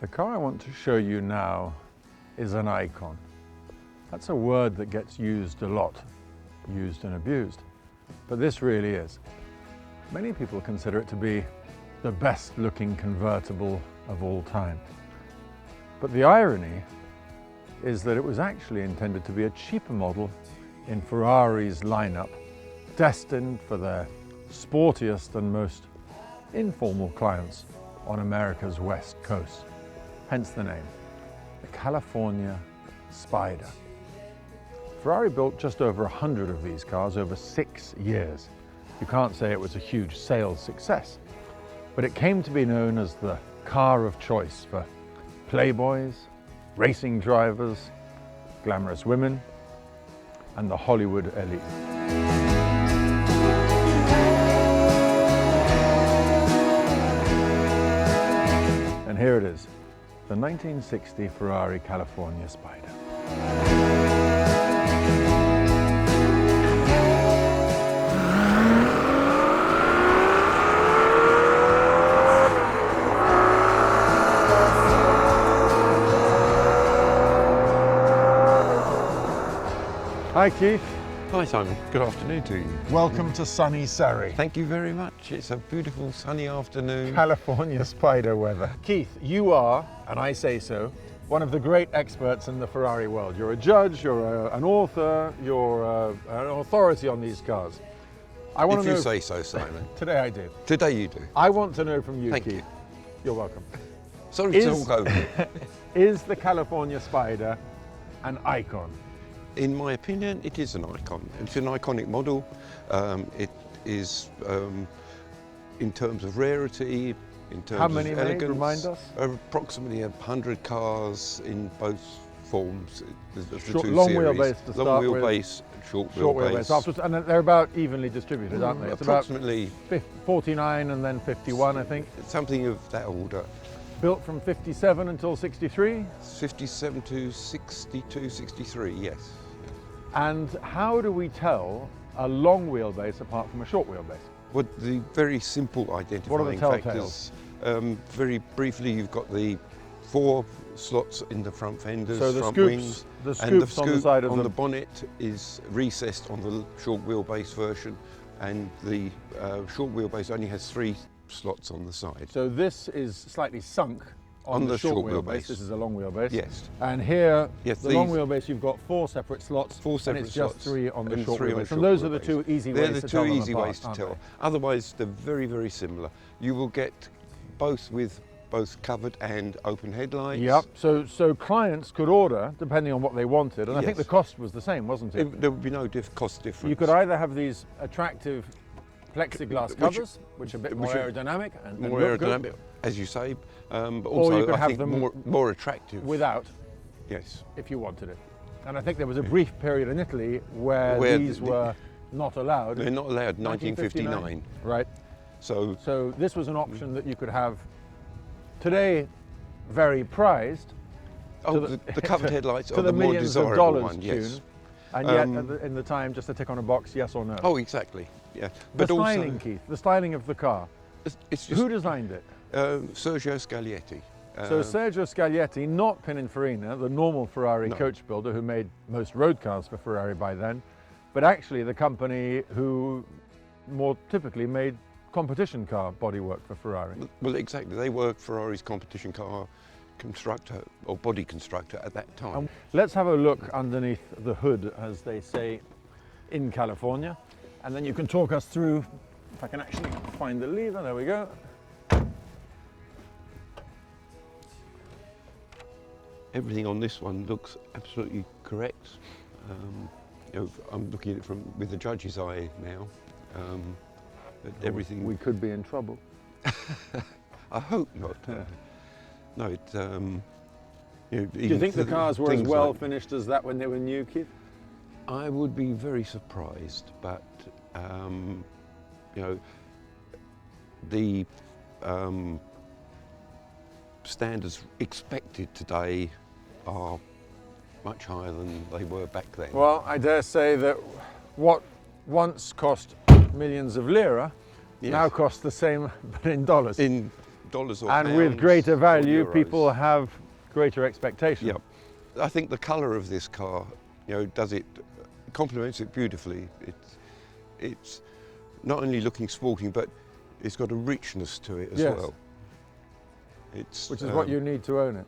The car I want to show you now is an icon. That's a word that gets used a lot, used and abused, but this really is. Many people consider it to be the best looking convertible of all time. But the irony is that it was actually intended to be a cheaper model in Ferrari's lineup, destined for their sportiest and most informal clients on America's West Coast. Hence the name, the California Spider. Ferrari built just over 100 of these cars over 6 years. You can't say it was a huge sales success, but it came to be known as the car of choice for playboys, racing drivers, glamorous women, and the Hollywood elite. And here it is, the 1960 Ferrari California Spider. Hi Keith. Hi Simon, good afternoon to you. Welcome to sunny Surrey. Thank you very much. It's a beautiful sunny afternoon. California Spider weather. Keith, you are, and I say so, one of the great experts in the Ferrari world. You're a judge, you're an author, you're an authority on these cars. I want if to know, you say so, Simon. Today I do. Today you do. I want to know from you, Thank Keith. you. You're welcome. Sorry to talk over it. Is the California Spider an icon? In my opinion, it is an icon. It's an iconic model. It is, in terms of rarity, in terms How many of made? elegance, Remind us. Approximately 100 cars in both forms. Long wheelbase to start Long wheelbase, short wheelbase. Afterwards, and they're about evenly distributed, aren't they? It's approximately about 49 and then 51, I think. Something of that order. Built from 57 until 63? 57 to 62, 63, yes. And how do we tell a long wheelbase apart from a short wheelbase? Well, the very simple What are the identifying telltales? factors. Very briefly, you've got the 4 slots in the front fenders, So the front scoops, wings, the and the scoops on the scoop side of on the the bonnet is recessed on the short wheelbase version, and the short wheelbase only has 3 slots on the side. So this is slightly sunk on the short wheelbase. This is a long wheelbase. Yes. And here, Yes, the long wheelbase, you've got 4 separate slots. 4 separate and it's slots. just 3 on the and short 3 on wheelbase. short And those are the wheelbase. 2 easy They're ways the to 2 tell them easy apart, ways to aren't tell. they? Otherwise, they're very, very similar. You will get both with both covered and open headlights. Yep. So clients could order depending on what they wanted, and I think Yes. the cost was the same, wasn't it? There would be no cost difference. You could either have these attractive plexiglass Which- covers, which are a bit more which are aerodynamic and more look good, aerodynamic, as you say, but Or also you could I have think them more attractive. without, Yes. if you wanted it. And I think there was a brief period in Italy where these were not allowed. They're not allowed. 1959. Right. So So this was an option that you could have today, very prized. oh, to the covered headlights to are the the more millions of desirable dollars one. Yes. tune, and yet Um, in the time just to tick on a box, yes or no. Oh, exactly. Yeah. the But styling, also, Keith, the styling of the car. it's just Who designed it? Sergio Scaglietti. So Sergio Scaglietti, not Pininfarina, the normal Ferrari No. coach builder who made most road cars for Ferrari by then, but actually the company who more typically made competition car bodywork for Ferrari. Well, exactly. They were Ferrari's competition car constructor or body constructor at that time. Let's have a look underneath the hood, as they say in California, and then you can talk us through, if I can actually find the lever, there we go. Everything on this one looks absolutely correct. I'm looking at it with the judge's eye now. Everything. We could be in trouble. I hope not. No, it. Do you think the cars were as well finished as that when they were new, Keith? I would be very surprised, but the standards expected today are much higher than they were back then. Well, I dare say that what once cost millions of lira now costs the same, but in dollars. In dollars or And pounds with greater or value, euros. people have greater expectations. Yep. I think the colour of this car, complements it beautifully. It's not only looking sporting, but it's got a richness to it as Yes. well. Which is what you need to own it.